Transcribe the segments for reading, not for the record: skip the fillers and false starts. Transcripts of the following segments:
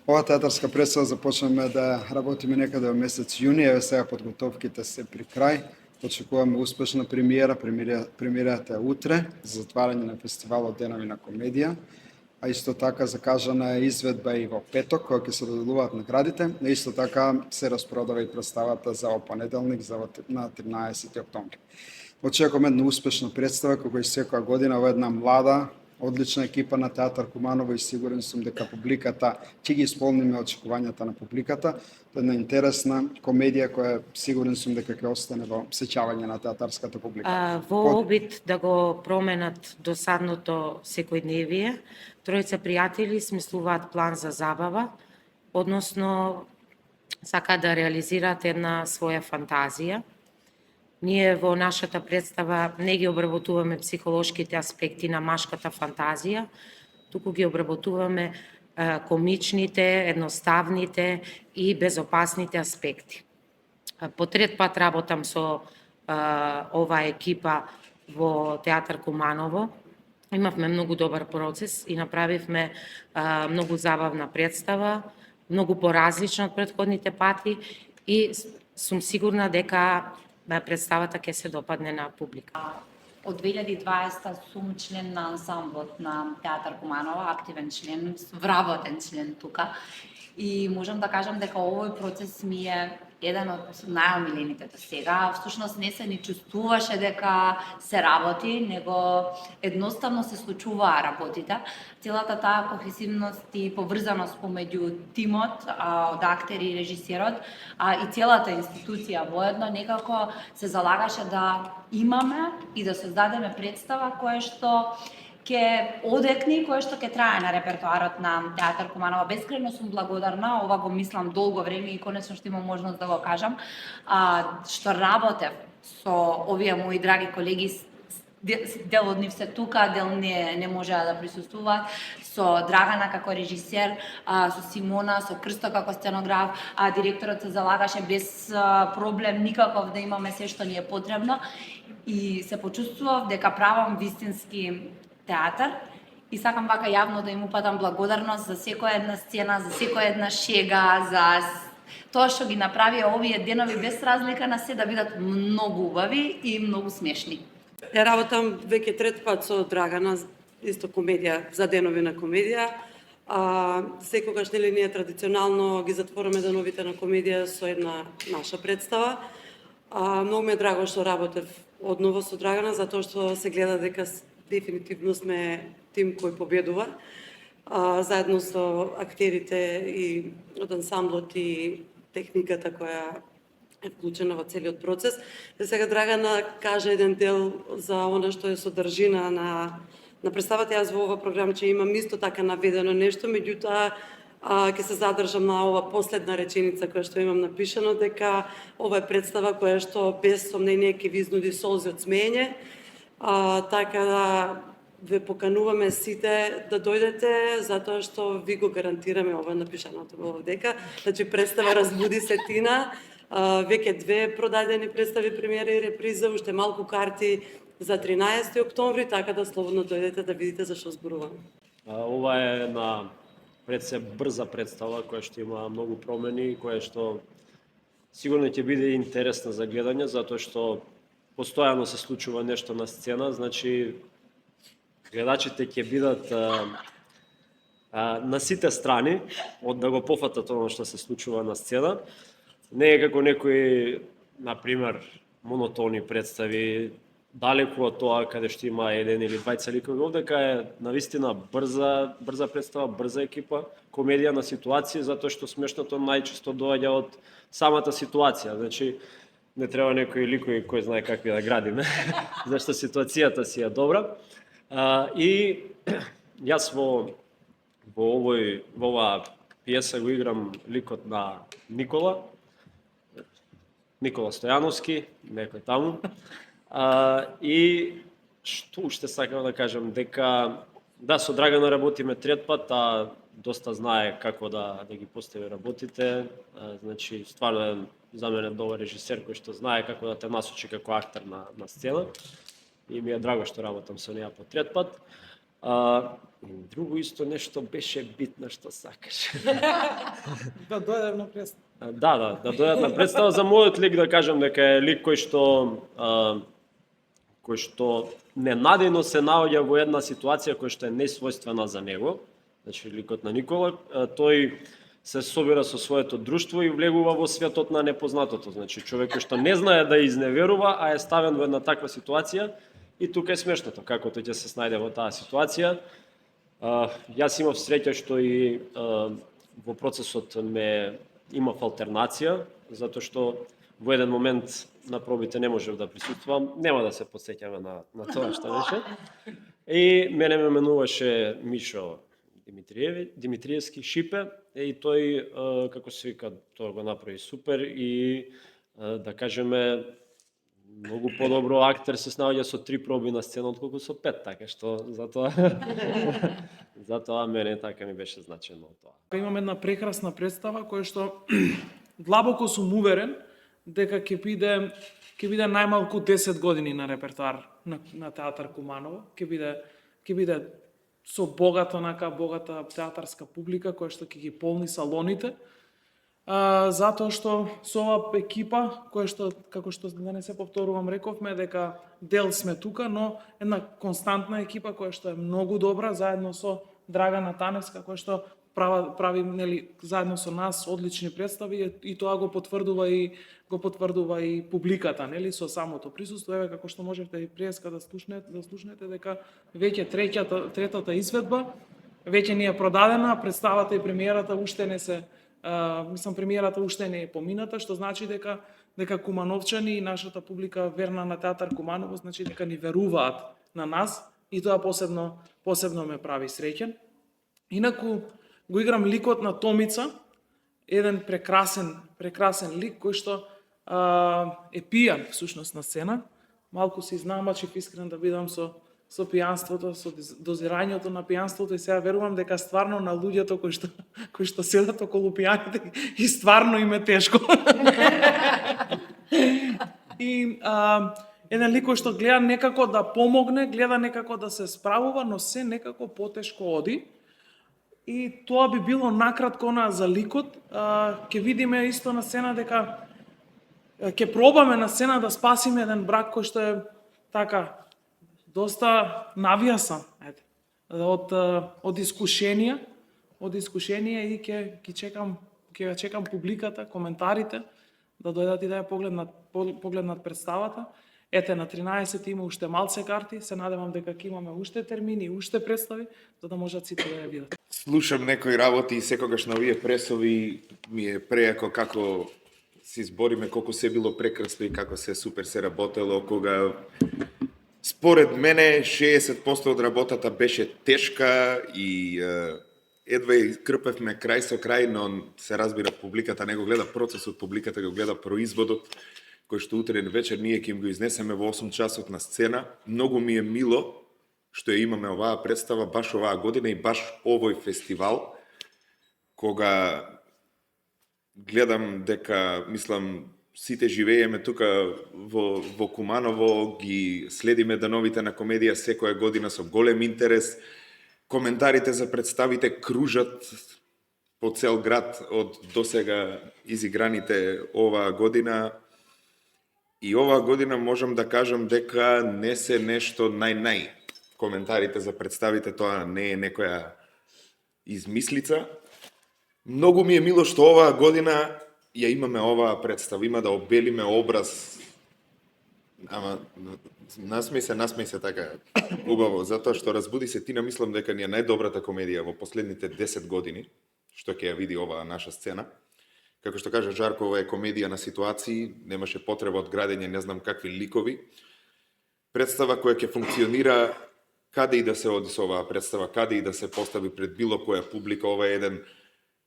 Ова театарска представа започнаме да работиме некаде во месец јуни, еве сега подготовките се при крај. Очекуваме успешна премиера, премиерата е утре за затварање на фестивалот Денови на комедија, а исто така закажана е изведба и во петок, кога ќе се доделуваат наградите, а исто така се распродава и представата за овој понеделник, на 13 октомври. Очекуваме една успешна представа, како и секоја година, во една млада, одлична екипа на Театар Куманово и сигурен сум дека публиката ќе ги исполниме очекувањата на публиката. Тоа е една интересна комедија која сигурен сум дека ќе остане во сеќавање на театарската публика. Во обид да го променат досадното секојдневие, тројца пријатели смислуваат план за забава, односно сака да реализираат една своја фантазија. Ние во нашата представа не ги обработуваме психолошките аспекти на машката фантазија, туку ги обработуваме комичните, едноставните и безопасните аспекти. По трет пат работам со оваа екипа во Театар Куманово. Имавме многу добар процес и направивме многу забавна представа, многу поразлична од претходните пати и сум сигурна дека представата ќе се допадне на публика. Од 2020 сум член на ансамблот на Театар Куманово, активен член, вработен член тука. И можам да кажам дека овој процес ми е еден од најомилените до сега. Всушност не се ни чувствуваше дека се работи, него едноставно се случуваа работите. Целата таа кохезивност и поврзаност помеѓу тимот од актери и режисерот, и целата институција воедно некако се залагаше да имаме и да создадеме представа која што ќе одекни, кој што ќе трае на репертоарот на Театар Куманово. Бескрајно сум благодарна, ова го мислам долго време и конечно што имам можност да го кажам, што работев со овие мои драги колеги, дел од нив се тука, дел не можеа да присуствуваат, со Драгана како режисер, со Симона, со Крсто како сценограф, директорот се залагаше без проблем никаков да имаме се што ни е потребно и се почувствував дека правам вистински театар и сакам вака јавно да им упатам благодарност за секоја една сцена, за секоја една шега, за тоа што ги направија овие денови без разлика на се да бидат многу убави и многу смешни. Работам веќе трет пат со Драгана, исто комедија, за денови на комедија. Секогаш нели ние традиционално ги затвораме деновите на комедија со една наша представа. Многу ми е драго што работев одново со Драгана, затоа што се гледа дека дефинитивно сме тим кој победува, заедно со актерите и од ансамблот и техниката која е вклучена во целиот процес. Сега Драгана кажа еден дел за она што е содржина на представата. Јас во ова програмче имам исто така наведено нешто, меѓутоа ќе се задржам на ова последна реченица која што имам напишано, дека ова е представа која што без сомнение ќе ви изнуди солзи од смеење. Така да ве покануваме сите да дојдете, затоа што ви го гарантираме ова напишаното во дека, значи представа разбуди сетина, веќе 2 продадени представи, премиера и реприза, уште малку карти за 13 октомври, така да слободно дојдете да видите за што зборуваме. Ова е една брза представа која што има многу промени, која што сигурно ќе биде интересна за гледање, затоа што постојано се случува нешто на сцена, значи гледачите ќе бидат на сите страни од да го пофатат она што се случува на сцена. Не е како некои, например, монотони представи, далеку од тоа каде што има еден или двајца ликови. Овдека е навистина брза представа, брза екипа, комедија на ситуации, затоа што смешното најчесто доаѓа од самата ситуација. Значи, не треба некои ликови кој знае какви да градиме, зашто ситуацијата си е добра. И јас во оваа пиеса го играм ликот на Никола Стојановски, некој таму. И што уште сакам да кажам, дека да, со Драгана работиме трет пат, доста знае како да ги постави работите. Значи, стварно е за мене добар режисер кој што знае како да те насочи како актер на сцена. И ми е драго што работам со неа по трет пат. И друго исто нешто беше битно што сакаш. Да дојдев на представа. Да дојдат на представа за мојот лик, да кажам дека е лик кој што ненадејно се наоѓа во една ситуација која што е несвојствена за него. Значи ликот на Никола, тој се собира со своето друштво и влегува во светот на непознатото. Значи човек кој што не знае да изневерува, а е ставен во една таква ситуација, и тука е смешното како тој ќе се снајде во таа ситуација. Јас имав среќа што и во процесот ме имав алтернација, затоа што во еден момент на пробите не можев да присуствувам, нема да се потсеќаме на тоа што беше. И мене ме менуваше Мишо Димитриевски Шипе, и тој, како се вика, тоа го направи супер и, да кажеме, многу подобро актер се снаоѓа со 3 проби на сцена отколку со 5, така што затоа мене така ми беше значено тоа. Имам една прекрасна представа која што длабоко сум уверен дека ќе биде најмалку 10 години на репертоар на театар Куманово, ќе биде со богата театарска публика која што ќе ги полни салоните. Затоа што со ова екипа, која што, како што да не се повторувам, рековме дека дел сме тука, но една константна екипа која што е многу добра, заедно со Драгана Таневска, која што прави нели заедно со нас одлични представи, и тоа го потврдува и публиката, нели, со самото присуство. Еве како што можете и преска да слушнете дека веќе третата изведба веќе ни е продадена, представата и премиерата уште не се премиерата уште не е помината, што значи дека кумановчани и нашата публика верна на театар Куманово, значи дека ни веруваат на нас, и тоа посебно ме прави среќен. Инаку го играм ликот на Томица, еден прекрасен лик кој што е пијан всушност на сцена. Малку се изнамачив, искрен да бидам со пијанството, со дозирањето на пијанството, и сега верувам дека стварно на луѓето кои што седат околу пијаните и стварно им е тешко. И еден лик кој што гледа некако да помогне, гледа некако да се справува, но се некако потешко оди. И тоа би било накратко за ликот. Ќе видиме исто на сцена дека ќе пробаме на сцена да спасиме еден брак кој што е така доста навијасан, од искушенија, и ќе чекам публиката, коментарите да дојдат и да ја погледнат представата. Ете, на 13 има уште малце карти, се надевам дека ќе имаме уште термини, уште представи, за да можат сите да ја видат. Слушам некои работи и секогаш на овие пресови ми е прејако како се избориме, колку се било прекрасно и како се супер се работело, кога според мене 60% од работата беше тешка и едва и крпевме крај со крај, но се разбира публиката не го гледа процесот, публиката го гледа производот, кој што утрен вечер ние ќе им го изнесеме во 8 часот на сцена. Многу ми е мило што ја имаме оваа представа баш оваа година и баш овој фестивал, кога гледам дека, мислам, сите живееме тука во Куманово, ги следиме деновите на комедија секоја година со голем интерес. Коментарите за представите кружат по цел град од досега изиграните оваа година. И оваа година можам да кажам дека не се нешто нај. Коментарите за представите, тоа не е некоја измислица. Многу ми е мило што оваа година ја имаме оваа представа, има да обелиме образ. Ама насмеј се така убаво, затоа што разбуди се тина, мислам дека ни е најдобрата комедија во последните 10 години, што ќе ја види оваа наша сцена. Како што кажа Жарко, ова е комедија на ситуации, немаше потреба од градење не знам какви ликови. Представа која ќе функционира каде и да се оди со оваа представа, каде и да се постави пред било која публика. Ова е еден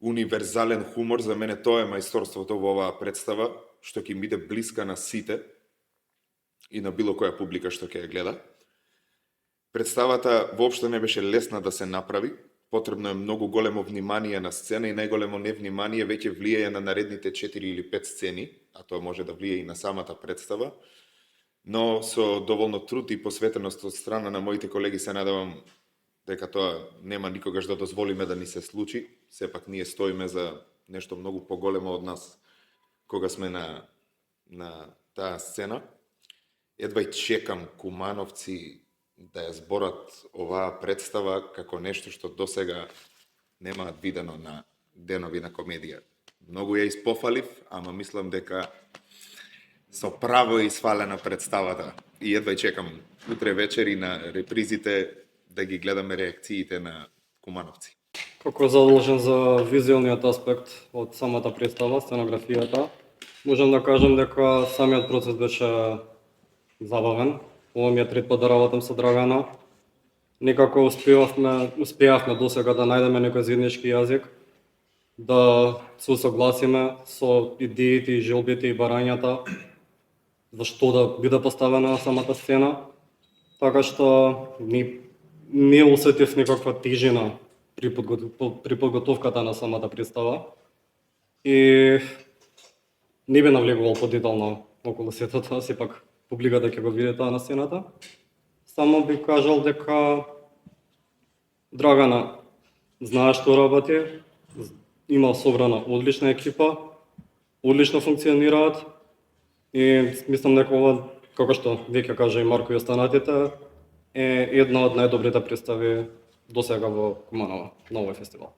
универзален хумор, за мене тоа е мајсторството во оваа представа, што ќе им биде блиска на сите и на било која публика што ќе ја гледа. Представата воопшто не беше лесна да се направи, потребно е многу големо внимание на сцена и најголемо невнимание веќе влијае на наредните 4 или 5 сцени, а тоа може да влијае и на самата представа, но со доволно труд и посветеност од страна на моите колеги се надевам дека тоа нема никогаш да дозволиме да ни се случи. Сепак ние стоиме за нешто многу поголемо од нас кога сме на таа сцена. Едва и чекам кумановци да ја зборат оваа представа како нешто што досега немаат видено на денови на комедија. Многу ја испофалив, ама мислам дека со право е свалена представата. И едва и чекам утре вечери на репризите да ги гледаме реакциите на кумановци. Како задолжен за визуелниот аспект од самата представа, сценографијата, можам да кажам дека самиот процес беше забавен. Ова ми е трет пат да работам со Драгана. Некако успеавме досега да најдеме некој заеднички јазик, да се усогласиме со идеите и желбите и барањата за што да биде поставена на самата сцена. Така што не усетив никаква тежина при подготовката на самата представа и не би навлегувал подетално околу сето тоа, сепак публиката ќе го види тоа на сцената. Само би кажал дека Драгана знае што работи, има собрана одлична екипа, одлично функционираат и мислам дека ова, како што веќе кажа и Марко и останатите, е една од најдобрите представи досега во Куманово на овој фестивал.